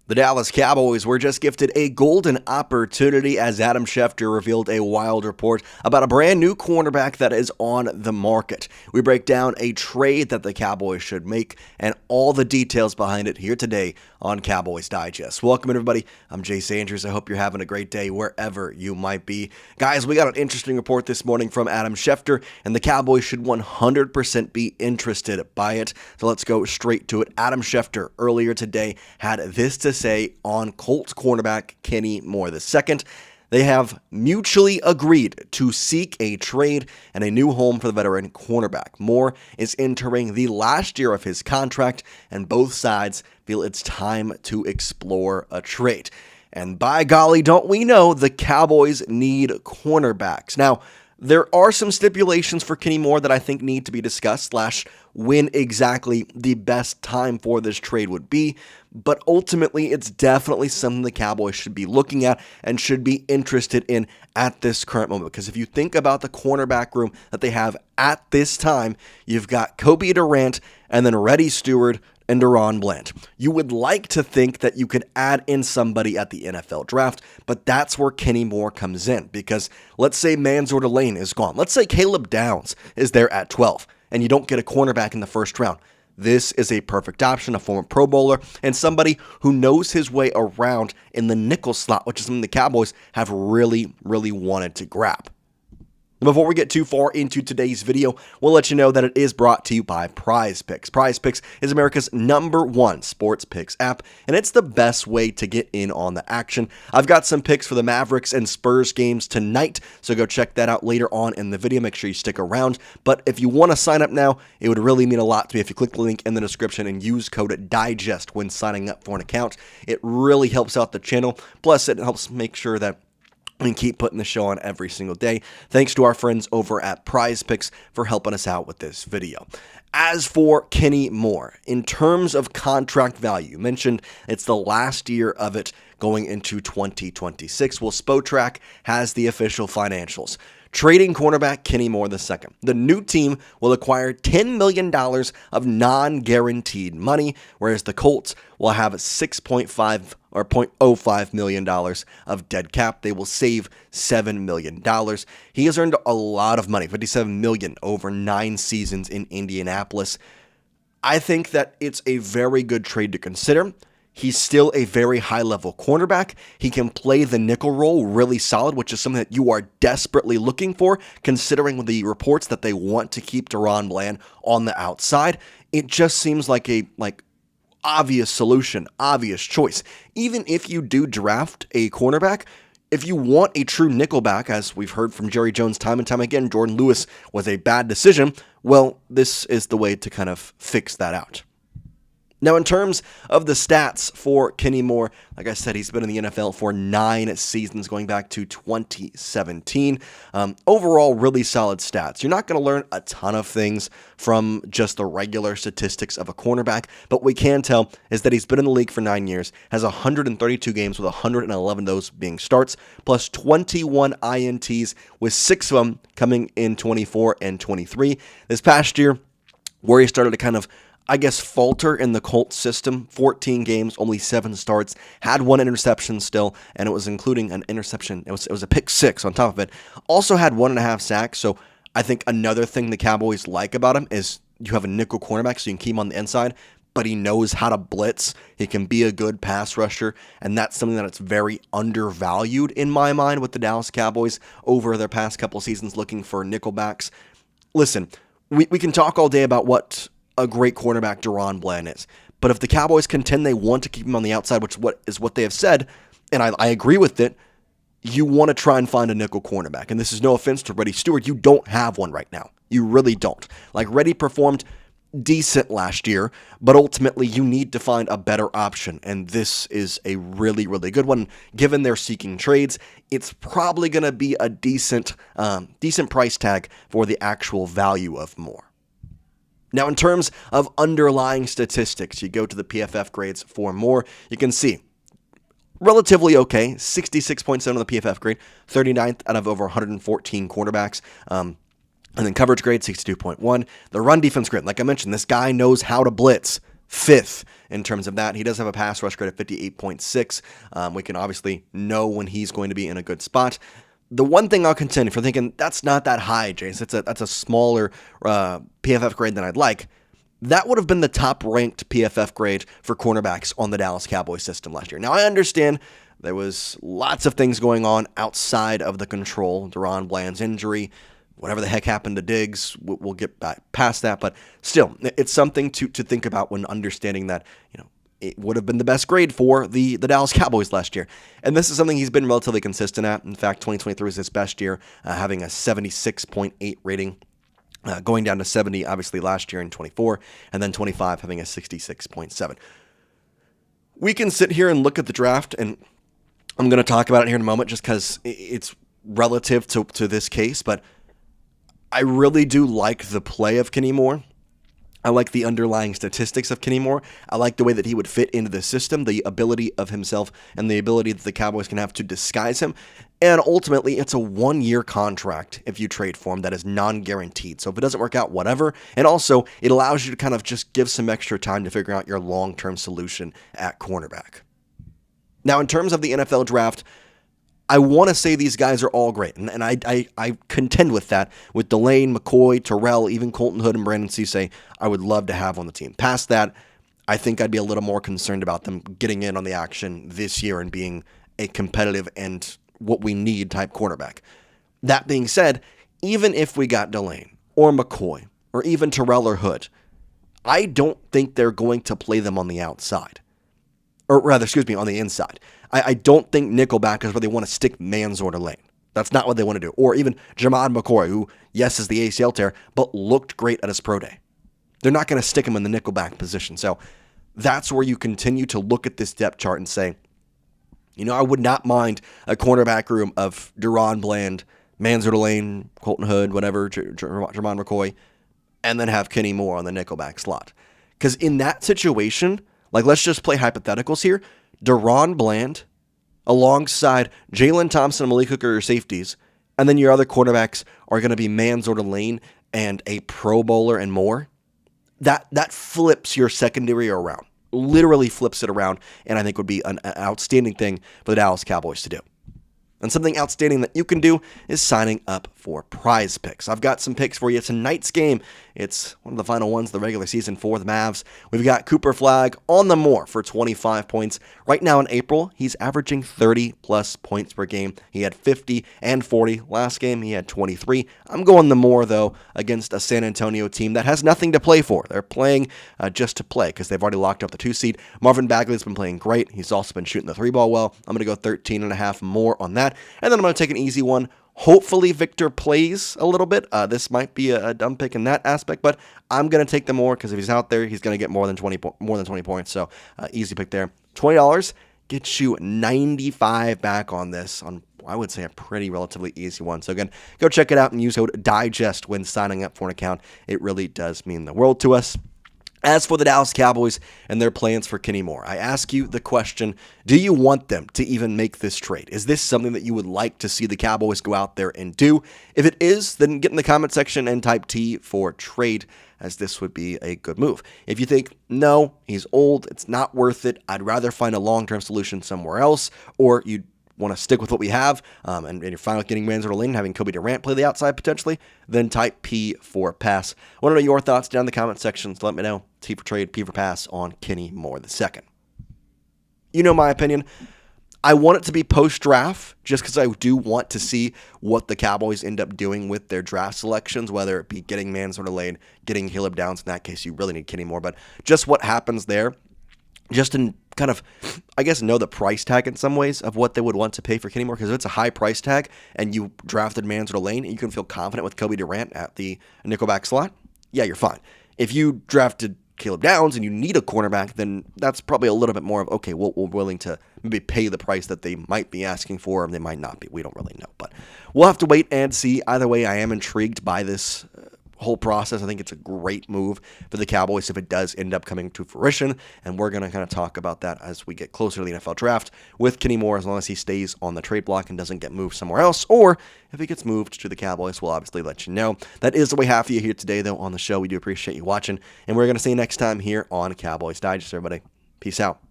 The Dallas Cowboys were just gifted a golden opportunity as Adam Schefter revealed a wild report about a brand new cornerback that is on the market. We break down a trade that the Cowboys should make and all the details behind it here today on Cowboys Digest. Welcome everybody, I'm Jace Andrews. I hope you're having a great day wherever you might be. Guys, we got an interesting report this morning from Adam Schefter, and the Cowboys should 100% be interested by it. So let's go straight to it. Adam Schefter earlier today had this to say on Colts cornerback Quinnen Moore II. They have mutually agreed to seek a trade and a new home for the veteran cornerback. Moore is entering the last year of his contract, and both sides feel it's time to explore a trade. And by golly, don't we know the Cowboys need cornerbacks. Now, there are some stipulations for Quinnen Moore that I think need to be discussed, when exactly the best time for this trade would be. But ultimately, it's definitely something the Cowboys should be looking at and should be interested in at this current moment. Because if you think about the cornerback room that they have at this time, you've got Kobe Durant and then Reddy Stewart and Deron Bland. You would like to think that you could add in somebody at the NFL draft, but that's where Quinnen Moore comes in. Because let's say Mansour Delane is gone. Let's say Caleb Downs is there at 12, and you don't get a cornerback in the first round. This is a perfect option, a former Pro Bowler, and somebody who knows his way around in the nickel slot, which is something the Cowboys have really wanted to grab. Before we get too far into today's video, we'll let you know that it is brought to you by Prize Picks. Prize Picks is America's #1 sports picks app, and it's the best way to get in on the action. I've got some picks for the Mavericks and Spurs games tonight, so go check that out later on in the video. Make sure you stick around. But if you want to sign up now, it would really mean a lot to me if you click the link in the description and use code DIGEST when signing up for an account. It really helps out the channel. Plus, it helps make sure that we can keep putting the show on every single day. Thanks to our friends over at Prize Picks for helping us out with this video. As for Quinnen Moore, in terms of contract value, mentioned it's the last year of it going into 2026. Well, Spotrac has the official financials. Trading cornerback Quinnen Moore II. The new team will acquire $10 million of non-guaranteed money, whereas the Colts will have $6.5 or $0.05 million of dead cap. They will save $7 million. He has earned a lot of money, $57 million over 9 seasons in Indianapolis. I think that it's a very good trade to consider. He's still a very high-level cornerback. He can play the nickel role really solid, which is something that you are desperately looking for, considering the reports that they want to keep Deron Bland on the outside. It just seems like a obvious solution, obvious choice. Even if you do draft a cornerback, if you want a true nickelback, as we've heard from Jerry Jones time and time again, Jordan Lewis was a bad decision, well, this is the way to kind of fix that out. Now, in terms of the stats for Quinnen Moore, like I said, he's been in the NFL for 9 seasons going back to 2017. Overall, really solid stats. You're not going to learn a ton of things from just the regular statistics of a cornerback, but what we can tell is that he's been in the league for 9 years, has 132 games with 111 of those being starts, plus 21 INTs, with 6 of them coming in 24 and 23. This past year, where he started to kind of falter in the Colt system. 14 games, only 7 starts, had 1 interception still, and it was including an interception. It was a pick 6 on top of it. Also had 1.5 sacks, so I think another thing the Cowboys like about him is you have a nickel cornerback, so you can keep him on the inside, but he knows how to blitz. He can be a good pass rusher, and that's something that's very undervalued in my mind with the Dallas Cowboys over their past couple seasons looking for nickelbacks. Listen, we can talk all day about what a great cornerback Deron Bland is. But if the Cowboys contend they want to keep him on the outside, which is what they have said, and I agree with it, you want to try and find a nickel cornerback. And this is no offense to Reddy Stewart. You don't have one right now. You really don't. Like, Reddy performed decent last year, but ultimately you need to find a better option. And this is a really good one. Given they're seeking trades, it's probably going to be a decent price tag for the actual value of Moore. Now, in terms of underlying statistics, you go to the PFF grades for Moore, you can see relatively okay, 66.7 on the PFF grade, 39th out of over 114 quarterbacks. And then coverage grade, 62.1. The run defense grade, like I mentioned, this guy knows how to blitz. fifth in terms of that. He does have a pass rush grade of 58.6. We can obviously know when he's going to be in a good spot. The one thing I'll contend, if you're thinking that's not that high, Jace, that's a smaller PFF grade than I'd like, that would have been the top-ranked PFF grade for cornerbacks on the Dallas Cowboys system last year. Now, I understand there was lots of things going on outside of the control. DaRon Bland's injury, whatever the heck happened to Diggs, we'll get back past that. But still, it's something to think about when understanding that, it would have been the best grade for the Dallas Cowboys last year. And this is something he's been relatively consistent at. In fact, 2023 is his best year, having a 76.8 rating. Going down to 70, obviously, last year in 24, and then 25 having a 66.7. We can sit here and look at the draft, and I'm going to talk about it here in a moment just because it's relative to this case, but I really do like the play of Kenny Moore. I like the underlying statistics of Kenny Moore. I like the way that he would fit into the system, the ability of himself, and the ability that the Cowboys can have to disguise him. And ultimately, it's a 1-year contract if you trade for him that is non-guaranteed. So if it doesn't work out, whatever. And also, it allows you to kind of just give some extra time to figure out your long-term solution at cornerback. Now, in terms of the NFL draft, I want to say these guys are all great, and I contend with that. With Delane, McCoy, Terrell, even Colton Hood and Brandon Cisse, I would love to have on the team. Past that, I think I'd be a little more concerned about them getting in on the action this year and being a competitive and what we need type quarterback. That being said, even if we got Delane or McCoy or even Terrell or Hood, I don't think they're going to play them on the outside. Or rather, on the inside. I don't think nickelback is where they want to stick Manzor to Lane. That's not what they want to do. Or even Jamad McCoy, who, yes, is the ACL tear, but looked great at his pro day. They're not going to stick him in the nickelback position. So that's where you continue to look at this depth chart and say, I would not mind a cornerback room of DaRon Bland, Manzor Lane, Colton Hood, whatever, Jamad McCoy, and then have Kenny Moore on the nickelback slot. Because in that situation, let's just play hypotheticals here. DaRon Bland alongside Jalen, Thomson, and Malik Hooker are your safeties. And then your other quarterbacks are going to be Manzor Lane and a Pro Bowler and more. That flips your secondary around. Literally flips it around. And I think would be an outstanding thing for the Dallas Cowboys to do. And something outstanding that you can do is signing up for Prize Picks. I've got some picks for you. Tonight's game, it's one of the final ones of the regular season for the Mavs. We've got Cooper Flagg on the Moore for 25 points. Right now in April, he's averaging 30-plus points per game. He had 50 and 40. Last game, he had 23. I'm going the Moore, though, against a San Antonio team that has nothing to play for. They're playing just to play because they've already locked up the 2 seed. Marvin Bagley's been playing great. He's also been shooting the 3-ball well. I'm going to go 13.5 more on that. And then I'm going to take an easy one. Hopefully Victor plays a little bit. This might be a dumb pick in that aspect, but I'm going to take the Moore because if he's out there, he's going to get more than 20 points. So easy pick there. $20 gets you 95 back on this on, I would say, a pretty relatively easy one. So again, go check it out and use code DIGEST when signing up for an account. It really does mean the world to us. As for the Dallas Cowboys and their plans for Kenny Moore, I ask you the question, do you want them to even make this trade? Is this something that you would like to see the Cowboys go out there and do? If it is, then get in the comment section and type T for trade, as this would be a good move. If you think, no, he's old, it's not worth it, I'd rather find a long-term solution somewhere else, or you want to stick with what we have, and you're fine with getting Manzor Lane, having Kobe Durant play the outside potentially, then type P for pass. I want to know your thoughts down in the comment section, so let me know. T for trade, P for pass on Kenny Moore II. You know my opinion. I want it to be post-draft just because I do want to see what the Cowboys end up doing with their draft selections, whether it be getting Manzor Lane, getting Caleb Downs. In that case, you really need Kenny Moore, but just what happens there, just in kind of, I guess, know the price tag in some ways of what they would want to pay for Kenny Moore, because if it's a high price tag and you drafted Manzor Lane and you can feel confident with Kobe Durant at the nickelback slot, yeah, you're fine. If you drafted Caleb Downs and you need a cornerback, then that's probably a little bit more of, okay, we're willing to maybe pay the price that they might be asking for, and they might not be. We don't really know, but we'll have to wait and see. Either way, I am intrigued by this whole process. I think it's a great move for the Cowboys if it does end up coming to fruition, and we're going to kind of talk about that as we get closer to the NFL draft with Kenny Moore, as long as he stays on the trade block and doesn't get moved somewhere else, or if he gets moved to the Cowboys, we'll obviously let you know. That is the way half of you here today, though, on the show. We do appreciate you watching, and we're going to see you next time here on Cowboys Digest, everybody. Peace out.